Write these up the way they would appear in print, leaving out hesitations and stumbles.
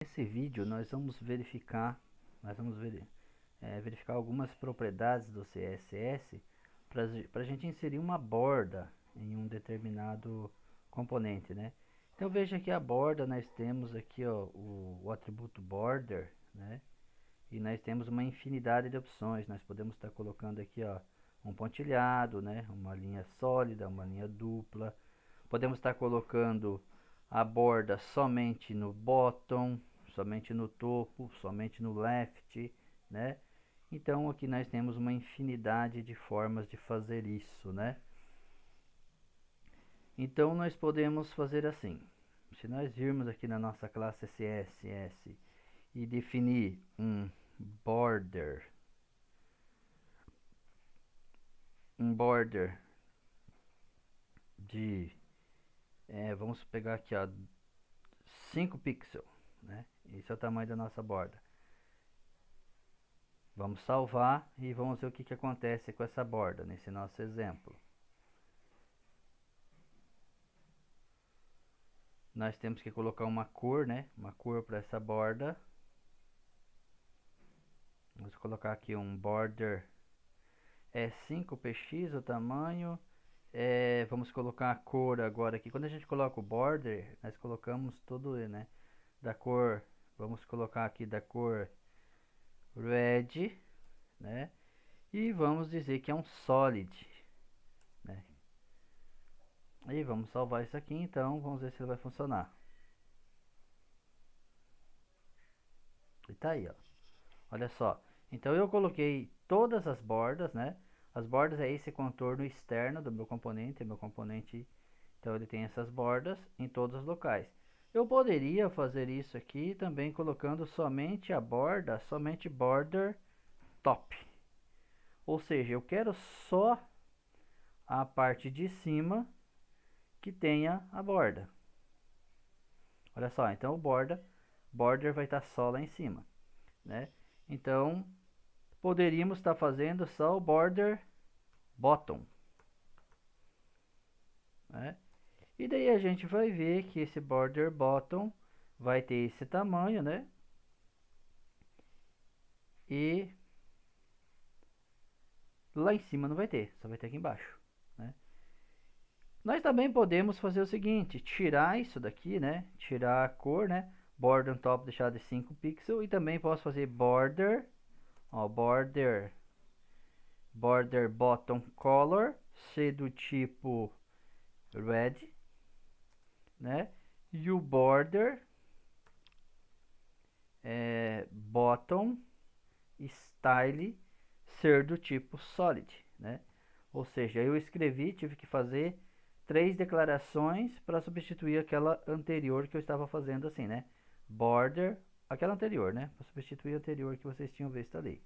Nesse vídeo nós vamos verificar, verificar algumas propriedades do CSS para a gente inserir uma borda em um determinado componente, né? Então veja que a borda nós temos aqui ó, o atributo border, né? E nós temos uma infinidade de opções. Nós podemos estar colocando aqui ó, um pontilhado, né? Uma linha sólida, uma linha dupla. Podemos estar colocando a borda somente no bottom, somente no topo, somente no left, né? Então aqui nós temos uma infinidade de formas de fazer isso, né? Então nós podemos fazer assim. Se nós virmos aqui na nossa classe CSS e definir border, um border de, vamos pegar aqui ó, 5 pixels, né? Esse é o tamanho da nossa borda. Vamos salvar e vamos ver o que acontece com essa borda nesse nosso exemplo. Nós temos que colocar uma cor, né? Uma cor para essa borda. Vamos colocar aqui um border 5px o tamanho. Vamos colocar a cor agora aqui. Quando a gente coloca o border, nós colocamos tudo, né? Da cor, vamos colocar aqui da cor red, né? E vamos dizer que é um solid, né? E vamos salvar isso aqui, então vamos ver se ele vai funcionar. E tá aí, ó. Olha só. Então eu coloquei todas as bordas, né? As bordas é esse contorno externo do meu componente, então ele tem essas bordas em todos os locais. Eu poderia fazer isso aqui também colocando somente a borda, somente border top. Ou seja, eu quero só a parte de cima que tenha a borda. Olha só, então o border vai estar só lá em cima, né? Então poderíamos estar fazendo só o border bottom, né? E daí a gente vai ver que esse border bottom vai ter esse tamanho, né? E lá em cima não vai ter, só vai ter aqui embaixo, né? Nós também podemos fazer o seguinte, tirar isso daqui, né? Tirar a cor, né? Border on top deixar de 5 pixels e também posso fazer border, ó, border bottom color ser do tipo red, né? E o border bottom style ser do tipo solid, né? Ou seja, eu escrevi, tive que fazer 3 declarações para substituir aquela anterior que eu estava fazendo assim, né? Border, aquela anterior, né? Para substituir a anterior que vocês tinham visto ali.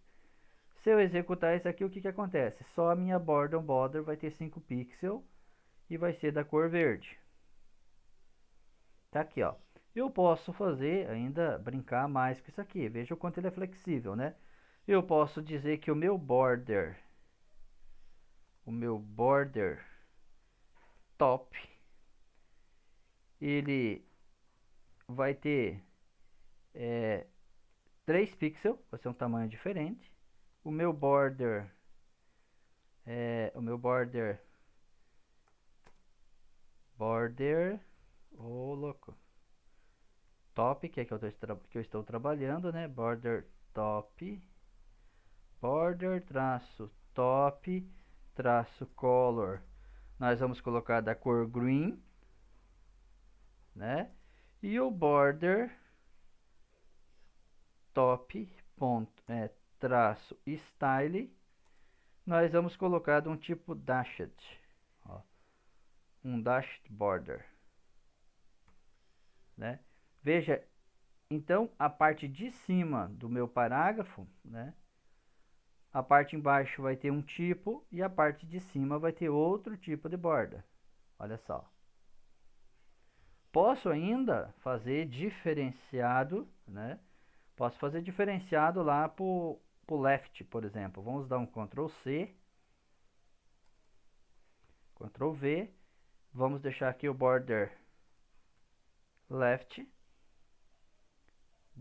Se eu executar isso aqui, o que acontece? Só a minha border vai ter 5 pixels e vai ser da cor verde. Tá aqui, ó. Eu posso fazer, ainda brincar mais com isso aqui. Veja o quanto ele é flexível, né? Eu posso dizer que o meu border top, ele vai ter 3 pixels, vai ser um tamanho diferente. O meu border, ô louco, top, que é que eu estou trabalhando, né? Border top, border traço top traço color. Nós vamos colocar da cor green, né? E o border top ponto, traço style, nós vamos colocar de um tipo dashed, ó, um dashed border, né? Veja, então a parte de cima do meu parágrafo, né? A parte embaixo vai ter um tipo e a parte de cima vai ter outro tipo de borda. Olha só. Posso ainda fazer diferenciado, né? Posso fazer diferenciado lá para o left, por exemplo. Vamos dar um Ctrl C, Ctrl V. Vamos deixar aqui o border left.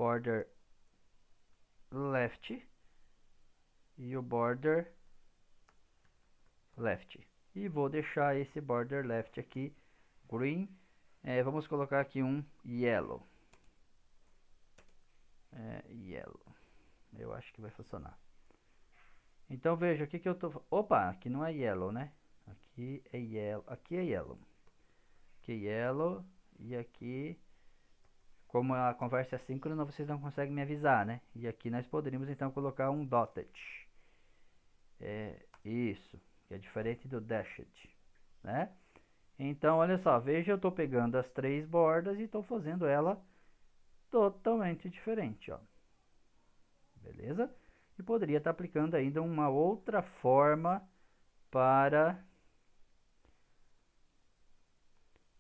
border left e o border left. E vou deixar esse border left aqui green. Vamos colocar aqui um yellow. Yellow. Eu acho que vai funcionar. Então veja o que eu tô. Opa, aqui não é yellow, né? Aqui é yellow. Aqui é yellow. Aqui é yellow. E aqui, como a conversa é assíncrona, vocês não conseguem me avisar, né? E aqui nós poderíamos então colocar um dotted. Isso, que é diferente do dashed, né? Então, olha só, veja, eu estou pegando as três bordas e estou fazendo ela totalmente diferente, ó. Beleza? E poderia estar aplicando ainda uma outra forma para,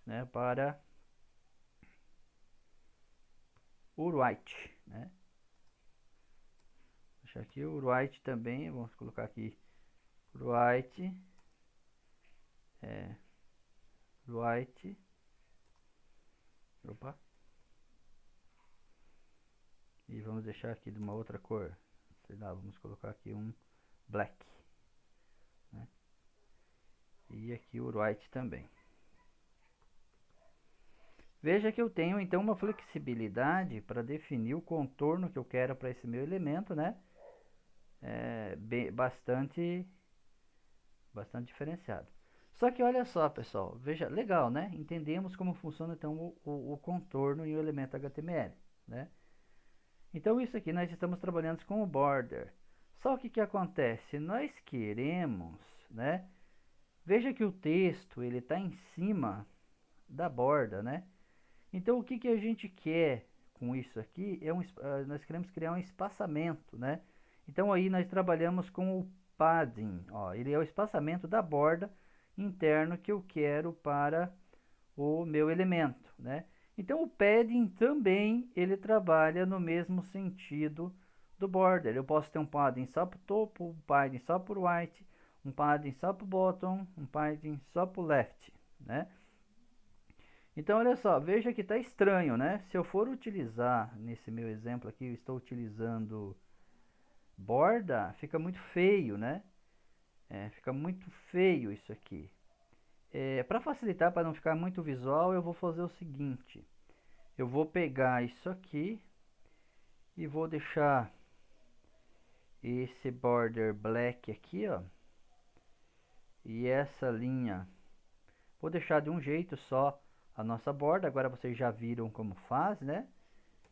né, para o right, né? Deixa aqui o right também, vamos colocar aqui right, right, opa, e vamos deixar aqui de uma outra cor, sei lá, vamos colocar aqui um black, né? E aqui o right também. Veja que eu tenho então uma flexibilidade para definir o contorno que eu quero para esse meu elemento, né? Bastante diferenciado. Só que olha só, pessoal, veja, legal, né? Entendemos como funciona então o contorno e o elemento HTML, né? Então isso aqui nós estamos trabalhando com o border. Só que o que acontece? Nós queremos, né? Veja que o texto ele está em cima da borda, né? Então o que a gente quer com isso aqui nós queremos criar um espaçamento, né? Então aí nós trabalhamos com o padding, ó, ele é o espaçamento da borda interno que eu quero para o meu elemento, né? Então o padding também ele trabalha no mesmo sentido do border. Eu posso ter um padding só para o topo, um padding só para o right, um padding só para o bottom, um padding só para o left, né? Então, olha só, veja que está estranho, né? Se eu for utilizar, nesse meu exemplo aqui, eu estou utilizando borda, fica muito feio, né? Fica muito feio isso aqui. Para facilitar, para não ficar muito visual, eu vou fazer o seguinte. Eu vou pegar isso aqui e vou deixar esse border black aqui, ó. E essa linha, vou deixar de um jeito só a nossa borda. Agora vocês já viram como faz, né?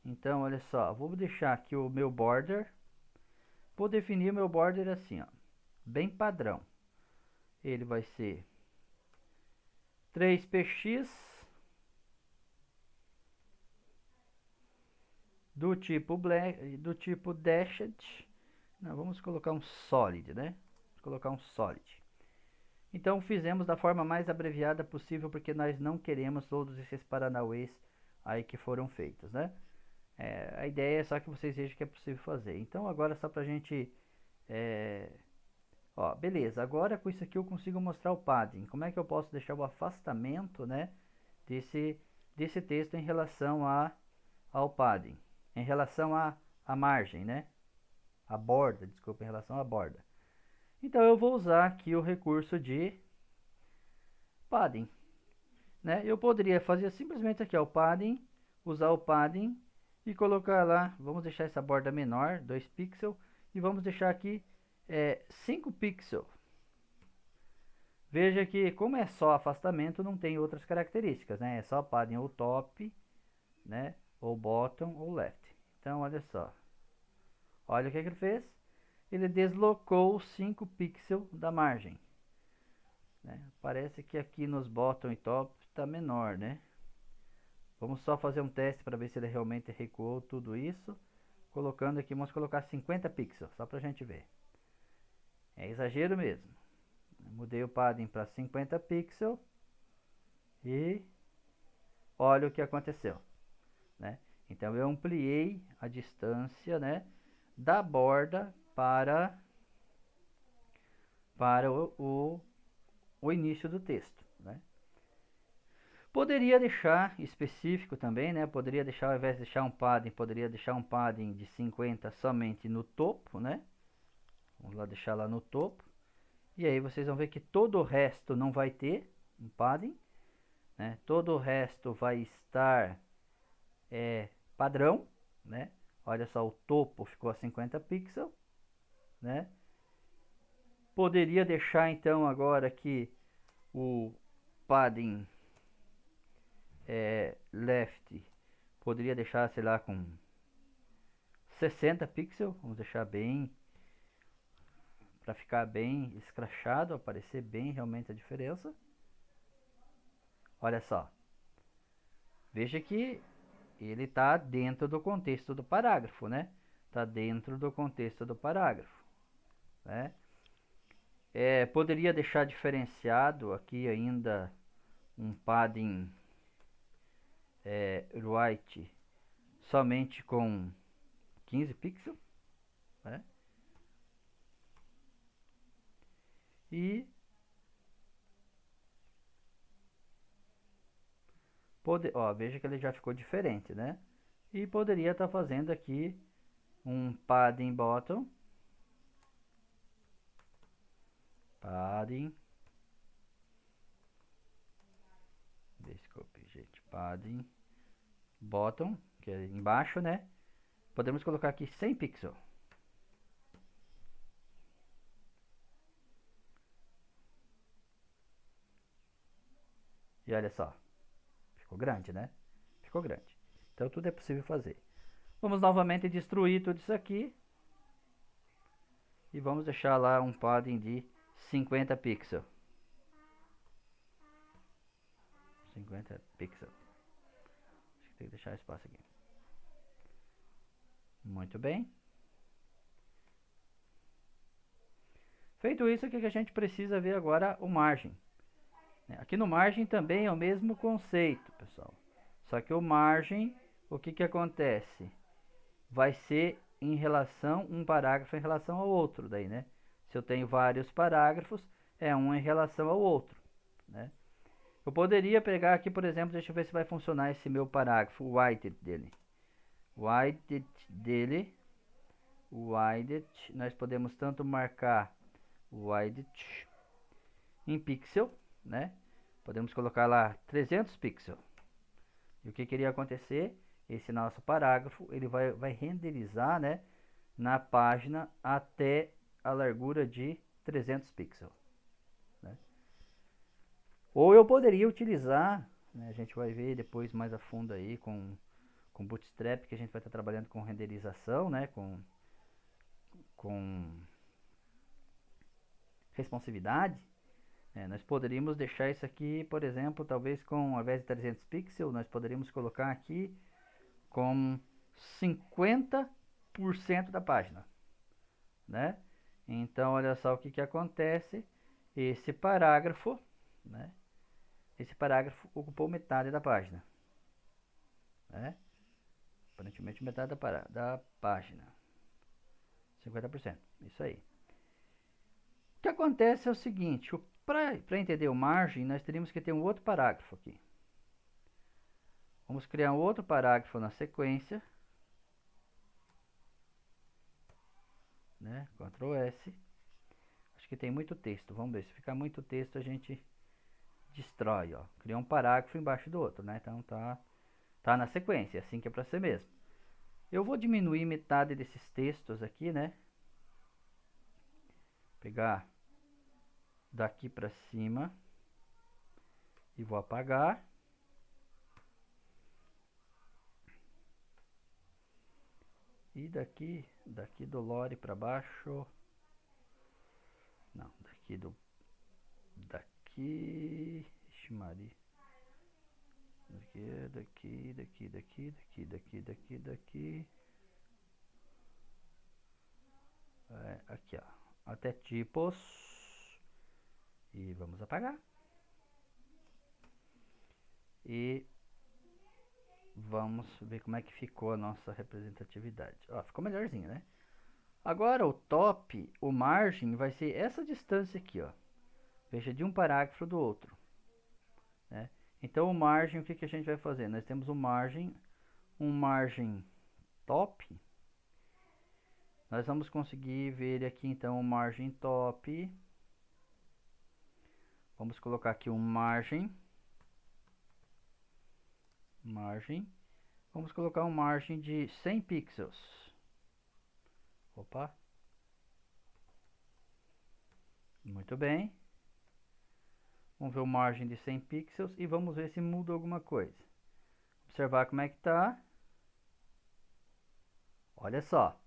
Então, olha só, vou deixar aqui o meu border. Vou definir o meu border assim, ó, bem padrão. Ele vai ser 3px do tipo black, do tipo dashed. Não, vamos colocar um solid, né? Vamos colocar um solid. Então fizemos da forma mais abreviada possível porque nós não queremos todos esses paranauês aí que foram feitos, né? A ideia é só que vocês vejam que é possível fazer. Então agora só pra gente ó, beleza, agora com isso aqui eu consigo mostrar o padding. Como é que eu posso deixar o afastamento, né, desse texto em relação ao padding? Em relação à margem, né? A borda, desculpa, em relação à borda. Então eu vou usar aqui o recurso de padding, né? Eu poderia fazer simplesmente aqui, ó, o padding, usar o padding e colocar lá, vamos deixar essa borda menor, 2 pixels, e vamos deixar aqui 5 pixels. Veja que como é só afastamento, não tem outras características, né? É só padding ou top, né? Ou bottom ou left. Então, olha só. Olha o que ele fez. Ele deslocou 5 pixels da margem, né? Parece que aqui nos bottom e top está menor, né? Vamos só fazer um teste para ver se ele realmente recuou tudo isso. Colocando aqui, vamos colocar 50 pixels, só para a gente ver. É exagero mesmo. Mudei o padding para 50 pixels e olha o que aconteceu, né? Então eu ampliei a distância, né, da borda para o início do texto, né? Poderia deixar específico também, né? Poderia deixar, ao invés de deixar um padding, poderia deixar um padding de 50 somente no topo, né? Vamos lá deixar lá no topo. E aí vocês vão ver que todo o resto não vai ter um padding, né? Todo o resto vai estar padrão, né? Olha só, o topo ficou a 50 pixels, né? Poderia deixar então agora aqui o padding left, poderia deixar, sei lá, com 60 pixels, vamos deixar bem, para ficar bem escrachado, aparecer bem realmente a diferença. Olha só, veja que ele está dentro do contexto do parágrafo, né? Está dentro do contexto do parágrafo, né? Poderia deixar diferenciado aqui ainda um padding right somente com 15 pixels, né? E veja que ele já ficou diferente, né? E poderia estar fazendo aqui um padding bottom, padding, desculpe gente, padding bottom, que é embaixo, né? Podemos colocar aqui 100 pixels. E olha só, ficou grande, né? Ficou grande. Então tudo é possível fazer. Vamos novamente destruir tudo isso aqui. E vamos deixar lá um padding de 50 pixels. 50 pixels. Acho que tem que deixar espaço aqui. Muito bem. Feito isso, o que a gente precisa ver agora? O margem. Aqui no margem também é o mesmo conceito, pessoal. Só que o margem, o que acontece? Vai ser em relação, um parágrafo em relação ao outro, daí, né? Se eu tenho vários parágrafos, é um em relação ao outro, né? Eu poderia pegar aqui, por exemplo, deixa eu ver se vai funcionar esse meu parágrafo, o width dele. Width dele, width, nós podemos tanto marcar o width em pixel, né? Podemos colocar lá 300 pixels. E o que queria acontecer? Esse nosso parágrafo, ele vai renderizar, né, na página até a largura de 300 pixels, né? Ou eu poderia utilizar, né, a gente vai ver depois mais a fundo aí com Bootstrap, que a gente vai estar trabalhando com renderização, né, com responsividade. Nós poderíamos deixar isso aqui, por exemplo, talvez com, ao invés de 300 pixels, nós poderíamos colocar aqui com 50% da página, né? Então, olha só o que acontece. Esse parágrafo, né? Esse parágrafo ocupou metade da página, né? Aparentemente metade da página. 50%. Isso aí. O que acontece é o seguinte, para entender o margem, nós teríamos que ter um outro parágrafo aqui. Vamos criar um outro parágrafo na sequência, né? Ctrl S. Acho que tem muito texto. Vamos ver, se ficar muito texto a gente destrói, ó. Cria um parágrafo embaixo do outro, né? Então tá na sequência, é assim que é para ser mesmo. Eu vou diminuir metade desses textos aqui, né? Pegar daqui para cima e vou apagar. E daqui do lore para baixo. Não, daqui, ixi Maria. Daqui. Aqui, ó. Até tipos. E vamos apagar. E vamos ver como é que ficou a nossa representatividade. Ó, ficou melhorzinho, né? Agora o top, o margem vai ser essa distância aqui, ó. Veja, de um parágrafo do outro, né? Então o margem, o que a gente vai fazer? Nós temos um margem top. Nós vamos conseguir ver aqui então o margem top. Vamos colocar aqui um margem. Vamos colocar um margem de 100 pixels. Opa. Muito bem. Vamos ver o margem de 100 pixels e vamos ver se muda alguma coisa. Observar como é que tá. Olha só.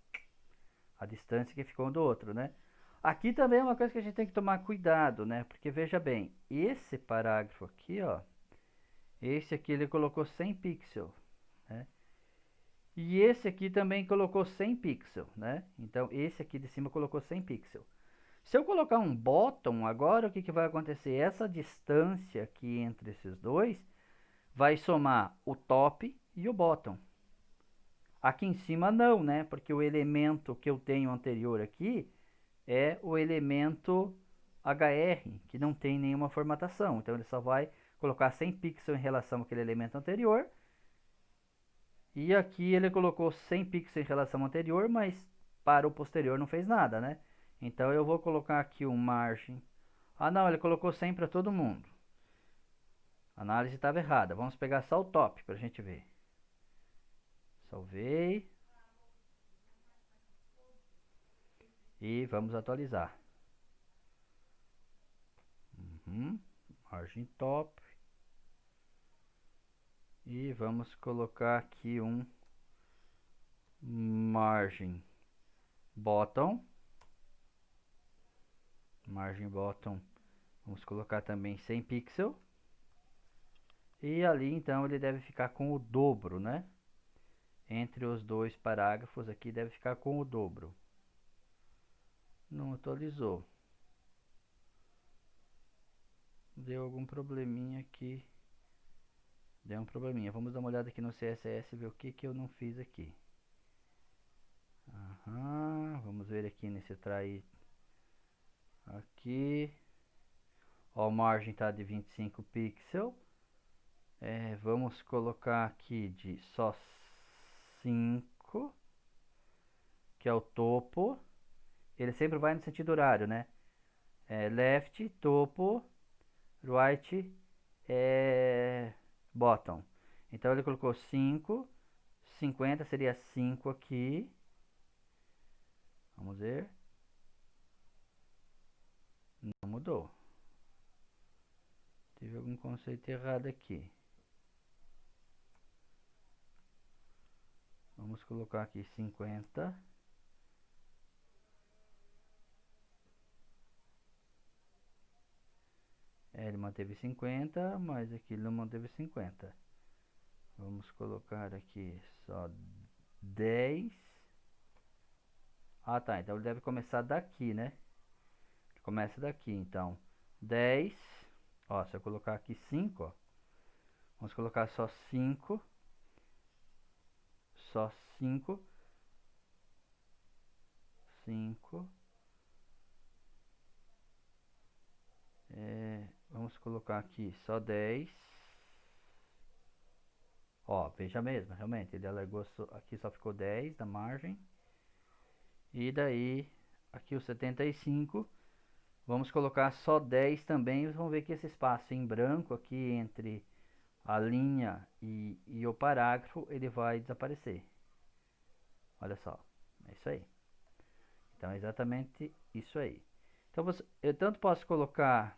A distância que ficou um do outro, né? Aqui também é uma coisa que a gente tem que tomar cuidado, né? Porque veja bem, esse parágrafo aqui, ó. Esse aqui ele colocou 100 pixels, né? E esse aqui também colocou 100 pixels, né? Então esse aqui de cima colocou 100 pixels. Se eu colocar um bottom agora, o que vai acontecer? Essa distância aqui entre esses dois vai somar o top e o bottom. Aqui em cima não, né? Porque o elemento que eu tenho anterior aqui é o elemento HR, que não tem nenhuma formatação. Então ele só vai colocar 100 pixels em relação àquele elemento anterior. E aqui ele colocou 100 pixels em relação ao anterior, mas para o posterior não fez nada, né? Então eu vou colocar aqui um margem. Ah não, ele colocou 100 para todo mundo. A análise estava errada. Vamos pegar só o top para a gente ver. Salvei. E vamos atualizar. Margem top. E vamos colocar aqui um margem bottom. Margem bottom. Vamos colocar também 100 pixels. E ali então ele deve ficar com o dobro, né? Entre os dois parágrafos aqui deve ficar com o dobro. Não atualizou. Deu algum probleminha aqui. Deu um probleminha. Vamos dar uma olhada aqui no CSS e ver o que eu não fiz aqui. Vamos ver aqui nesse try. Aqui. Ó, a margem está de 25 pixels. Vamos colocar aqui de só 5, que é o topo. Ele sempre vai no sentido horário, né? Left, topo, right, bottom. Então ele colocou 5, 50 seria 5 aqui. Vamos ver. Não mudou. Teve algum conceito errado aqui. Vamos colocar aqui 50. Ele manteve 50, mas aqui ele não manteve 50. Vamos colocar aqui só 10. Ah, tá. Então ele deve começar daqui, né? Começa daqui, então. 10. Ó, se eu colocar aqui 5, ó. Vamos colocar só 5. Só 5. 5. Vamos colocar aqui só 10. Ó, veja mesmo, realmente, ele alargou, aqui só ficou 10 da margem. E daí, aqui o 75, vamos colocar só 10 também. Vamos ver que esse espaço em branco aqui entre a linha e o parágrafo, ele vai desaparecer. Olha só, é isso aí. Então é exatamente isso aí. Então eu tanto posso colocar,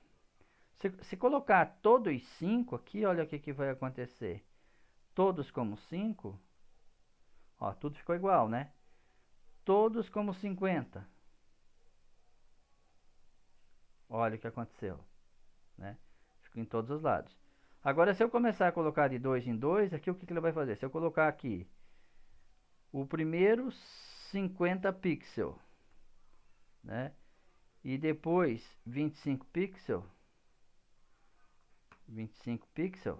se colocar todos 5 aqui, olha o que vai acontecer. Todos como 5, ó, tudo ficou igual, né? Todos como 50. Olha o que aconteceu, né? Ficou em todos os lados. Agora, se eu começar a colocar de 2 em 2, aqui o que ele vai fazer? Se eu colocar aqui o primeiro 50 pixels, né? E depois 25 pixels, 25 pixels.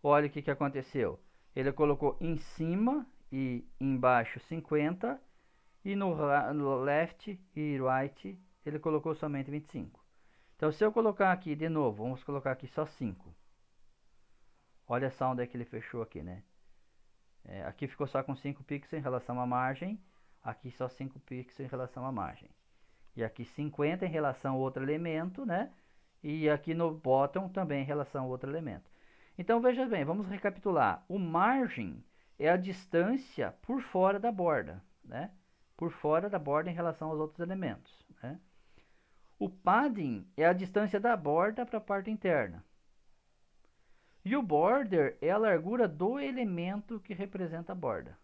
Olha o que aconteceu. Ele colocou em cima e embaixo 50 e no left e right ele colocou somente 25. Então, se eu colocar aqui de novo, vamos colocar aqui só 5. Olha só onde é que ele fechou aqui, né? Aqui ficou só com 5 pixels em relação à margem. Aqui só 5 pixels em relação à margem. E aqui 50 em relação ao outro elemento, né? E aqui no bottom também em relação ao outro elemento. Então, veja bem, vamos recapitular. O margem é a distância por fora da borda, né? Por fora da borda em relação aos outros elementos, né? O padding é a distância da borda para a parte interna. E o border é a largura do elemento que representa a borda.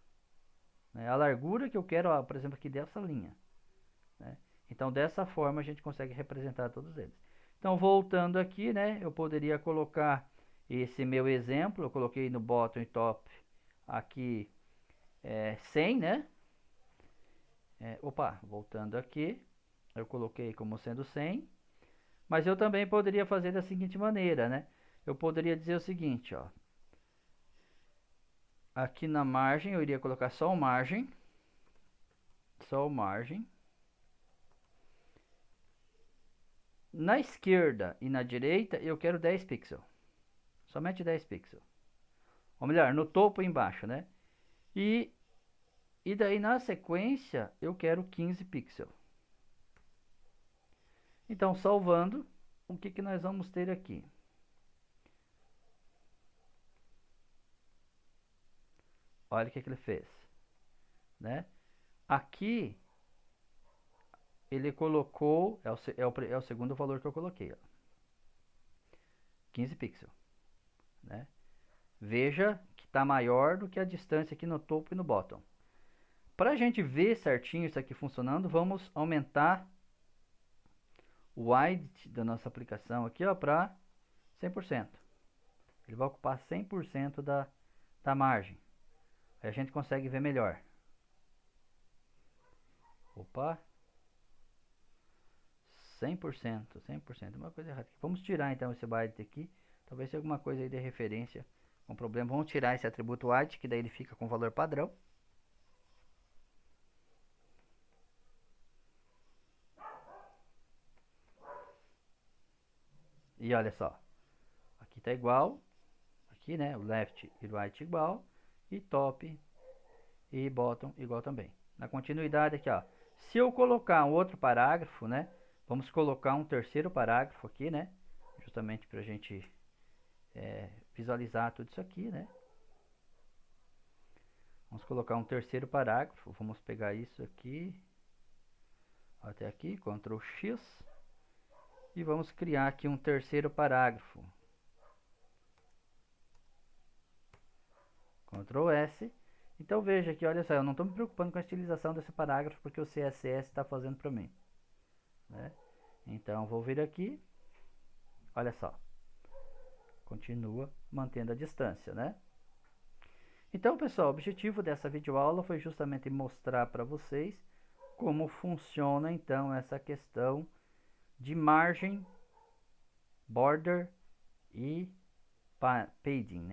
Né? A largura que eu quero, ó, por exemplo, aqui dessa linha. Né? Então, dessa forma, a gente consegue representar todos eles. Então, voltando aqui, né, eu poderia colocar esse meu exemplo. Eu coloquei no bottom e top aqui 100, né? Voltando aqui, eu coloquei como sendo 100. Mas eu também poderia fazer da seguinte maneira, né? Eu poderia dizer o seguinte, ó. Aqui na margem eu iria colocar só o margem. Só o margem. Na esquerda e na direita eu quero 10 pixels. Somente 10 pixels. Ou melhor, no topo e embaixo, né? E daí na sequência eu quero 15 pixels. Então, salvando, o que, que nós vamos ter aqui? Olha o que, que ele fez, né? Aqui ele colocou, é o segundo valor que eu coloquei, ó, 15 pixels, né? Veja que está maior do que a distância aqui no topo e no bottom. Para a gente ver certinho isso aqui funcionando, vamos aumentar o width da nossa aplicação aqui para 100%. Ele vai ocupar 100% da margem. Aí a gente consegue ver melhor. Opa! 100%, 100%. Uma coisa errada aqui. Vamos tirar então esse byte aqui. Talvez seja alguma coisa aí de referência com problema. Vamos tirar esse atributo white, que daí ele fica com valor padrão. E olha só. Aqui está igual. Aqui, né? O left e o right igual. E top e bottom igual também. Na continuidade aqui, ó. Se eu colocar um outro parágrafo, né? Vamos colocar um terceiro parágrafo aqui, né? Justamente para a gente visualizar tudo isso aqui, né? Vamos colocar um terceiro parágrafo. Vamos pegar isso aqui até aqui, Ctrl X, e vamos criar aqui um terceiro parágrafo. Ctrl S. Então veja aqui, olha só, eu não estou me preocupando com a estilização desse parágrafo porque o CSS está fazendo para mim, né? Então vou vir aqui, olha só, continua mantendo a distância, né? Então, pessoal, o objetivo dessa videoaula foi justamente mostrar para vocês como funciona então essa questão de margem, border e padding, né?